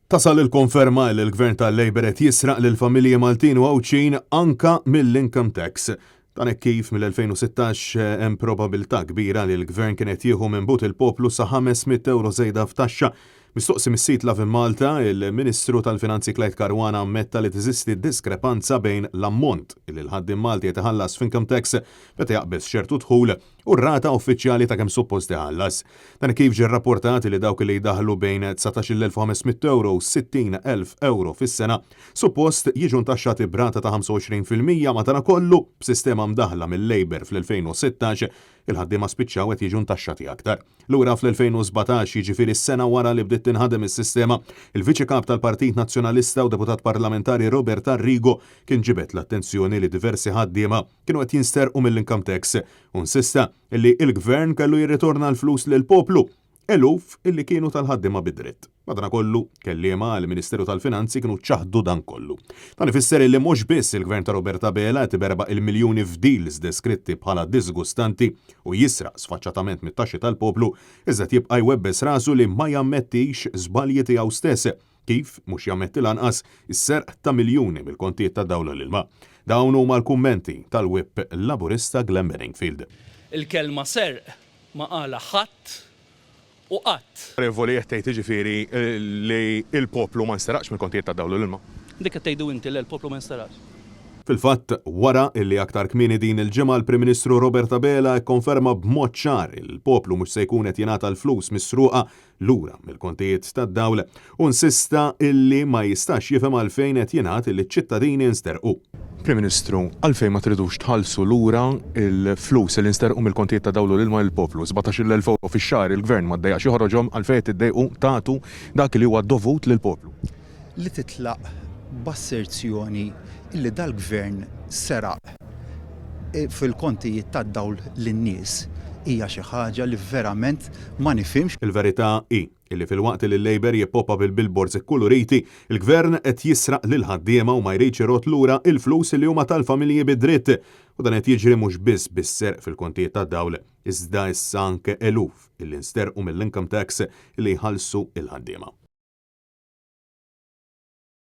Tasal il-konferma li l-Gvern tal-Labor qed jisraq lill-familji Maltin u Għawċin anka mill-income tax. Dan hekk kif mill-2016 hemm probabilità kbira li l-Gvern kien qed jieħu minn but il-poplu sa 500 euro żejda f'taxxa. Mistoqsi mis-sit Love in Malta, il-Ministru tal-Finanzi Clyde Caruana ammetta li teżisti diskrepanza bejn l-ammont li l-ħaddiem Malti qed iħallas f'income tax meta jaqbeż ċertu dħul u r-rata uffiċjali ta' kemm suppost iħallas. Dan kif ġie rrapportati li dawk li jdaħlu bejn 19,500 euro u 60,000 euro fis-sena suppost jiġu ntaxxati b'rata ta' 25% madankollu b'sistema mdaħla mill-Labor fl-2016 il-ħaddiema spiċċaw qed jiġu ntaxxati aktar. Lura fl-2017 jiġifieri s-sena wara li bdiet tinħadem is-sistema, il-Viċi Kap tal-Partit Nazzjonalista u deputat parlamentari Robert Arrigo kien ġibed l-attenzjoni li diversi ħaddiema kienu qed jinsterqu mill-income tax u insista illi il-Gvern kellu jirritorna l-flus lill-poplu, eluf illi kienu tal-ħaddiema bid-dritt. Madankollu kelliema għall-Ministeru tal-Finanzi kienu ċaħdu dan kollu. Dan ifisser li mhux biss il-Gvern ta' Roberta Bela qed iberba' il-miljuni f'deals deskritti bħala disgustanti u jisraq sfaċċatament mit-taxxi tal-poplu, iżda jibqa' jwebbes rasu li ma jammettix żbalji tiegħu stess kif mhux jammetti lanqas is-serq ta' miljuni mill-kontijiet ta' dawla l-ilma. Dawn huma l-kummenti tal-Whip Laburista Glenn Bedingfield. Il-kelma serq ma qala ħadd u qatt. Revoli qed tgħid jiġifieri li l-poplu ma nstaraqx mill-kontijiet ta' dawla l-ilma. Dik qed tgħidu inti li l-poplu ma nstaraqx. Fil-fatt, wara illi aktar kmieni din il-ġimgħa l-Prim Ministru Roberta Bela konferma b'mod ċar il-poplu mhux se jkun qed jingħata l-flus misruqa lura mill-kontijiet tad-dawla u insista illi ma jistax jifhem għalfejn qed jingħad illi ċ-ċittadini nsterqu. Prim Ministru, għalfejn ma tridux tħallsu lura il-flus li nsterqu mill-kontijiet ta' dawlu l-ilma l-poplu, 17,000 euro fix-xahar il-Gvern ma ddejjaqx joħroġhom għalfejn tiddejqu tagħtu dak li huwa dovut lill-poplu. Li titlaq b'asserzjoni illi dal-Gvern seraq fil-kontijiet tad-dawl lin-nies hija xi ħaġa li verament ma nifhimx. Il-verità hi illi fil-waqt li l-Labor jippoppa bil-billboards ikkuluriti, il-Gvern qed jisraq lil ħaddiema u ma jridx irod lura il-flus li huma tal-familji bid-dritt u dan qed jiġri mhux biss bis-serq fil-kontijiet tad-dawl, iżda issa anke eluf illi nsterqu mill-income tax li jħallsu il-ħaddiema.